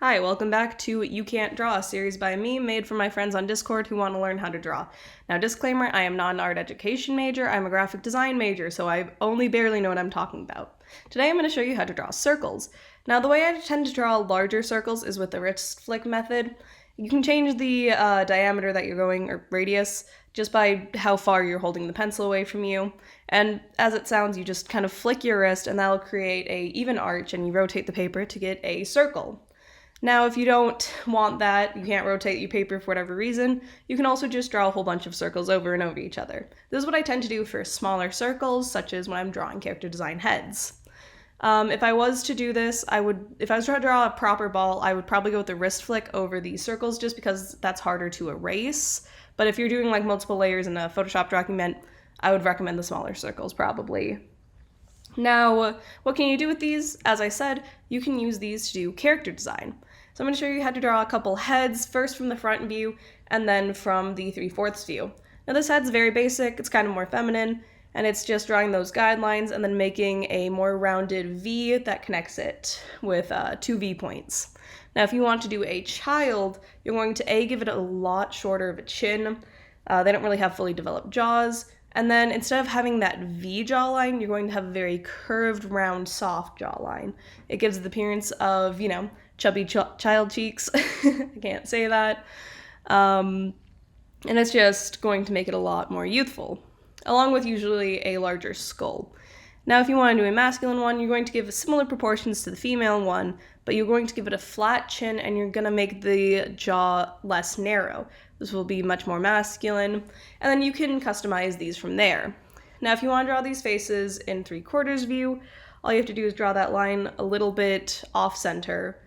Hi, welcome back to You Can't Draw, a series by me made for my friends on Discord who want to learn how to draw. Now, disclaimer, I am not an art education major, I'm a graphic design major, so I only barely know what I'm talking about. Today I'm going to show you how to draw circles. Now, the way I tend to draw larger circles is with the wrist flick method. You can change the diameter that you're going, or radius, just by how far you're holding the pencil away from you. And as it sounds, you just kind of flick your wrist and that'll create a even arch, and you rotate the paper to get a circle. Now, if you don't want that, you can't rotate your paper for whatever reason, you can also just draw a whole bunch of circles over and over each other. This is what I tend to do for smaller circles, such as when I'm drawing character design heads. If I was to do this, if I was trying to draw a proper ball, I would probably go with the wrist flick over these circles just because that's harder to erase. But if you're doing like multiple layers in a Photoshop document, I would recommend the smaller circles probably. Now, what can you do with these? As I said, you can use these to do character design. So I'm going to show you how to draw a couple heads, first from the front view, and then from the 3/4 view. Now this head's very basic, it's kind of more feminine, and it's just drawing those guidelines and then making a more rounded V that connects it with 2 V points. Now if you want to do a child, you're going to give it a lot shorter of a chin. They don't really have fully developed jaws. And then instead of having that V jawline, you're going to have a very curved, round, soft jawline. It gives the appearance of, chubby child cheeks. I can't say that. And it's just going to make it a lot more youthful, along with usually a larger skull. Now, if you want to do a masculine one, you're going to give similar proportions to the female one, but you're going to give it a flat chin and you're going to make the jaw less narrow. This will be much more masculine, and then you can customize these from there. Now, if you want to draw these faces in 3/4 view, all you have to do is draw that line a little bit off center,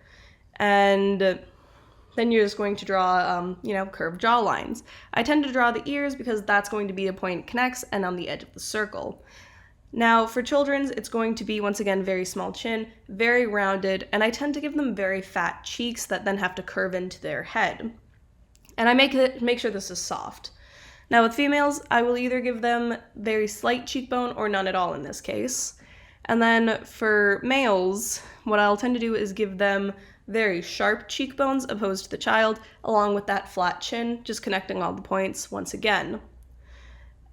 and then you're just going to draw, curved jaw lines. I tend to draw the ears because that's going to be a point it connects and on the edge of the circle. Now, for children's, it's going to be, once again, very small chin, very rounded, and I tend to give them very fat cheeks that then have to curve into their head. And I make sure this is soft. Now, with females, I will either give them very slight cheekbone or none at all in this case. And then for males, what I'll tend to do is give them very sharp cheekbones opposed to the child, along with that flat chin, just connecting all the points once again.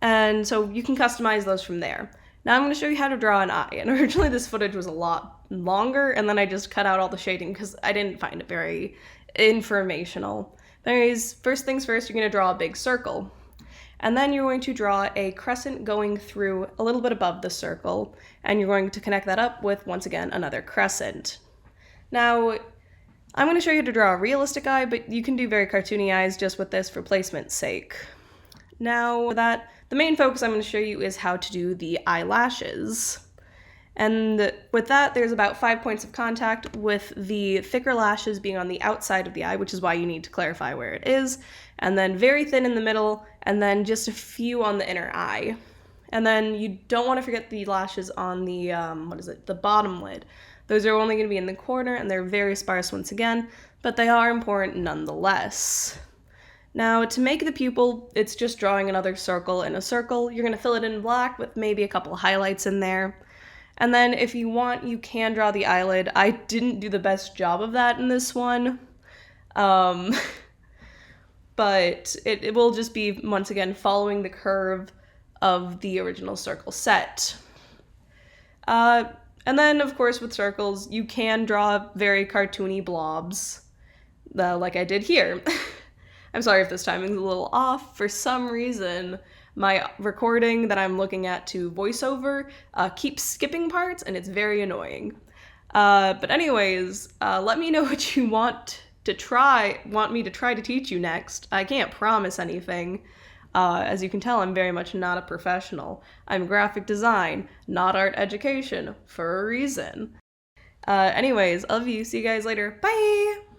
And so you can customize those from there. Now I'm going to show you how to draw an eye, and originally this footage was a lot longer, and then I just cut out all the shading because I didn't find it very informational. Anyways, first things first, you're going to draw a big circle. And then you're going to draw a crescent going through a little bit above the circle, and you're going to connect that up with, once again, another crescent. Now, I'm going to show you how to draw a realistic eye, but you can do very cartoony eyes just with this for placement's sake. Now, the main focus I'm going to show you is how to do the eyelashes. And with that, there's about 5 points of contact, with the thicker lashes being on the outside of the eye, which is why you need to clarify where it is, and then very thin in the middle, and then just a few on the inner eye. And then you don't want to forget the lashes on the, the bottom lid. Those are only going to be in the corner, and they're very sparse once again, but they are important nonetheless. Now, to make the pupil, it's just drawing another circle in a circle. You're going to fill it in black with maybe a couple highlights in there. And then if you want, you can draw the eyelid. I didn't do the best job of that in this one. But it will just be, once again, following the curve of the original circle set. And then, of course, with circles, you can draw very cartoony blobs, like I did here. I'm sorry if this timing's a little off. For some reason, my recording that I'm looking at to voiceover keeps skipping parts, and it's very annoying. But anyways, let me know what you want me to try to teach you next. I can't promise anything. As you can tell, I'm very much not a professional. I'm graphic design, not art education, for a reason. Anyways, I love you. See you guys later. Bye!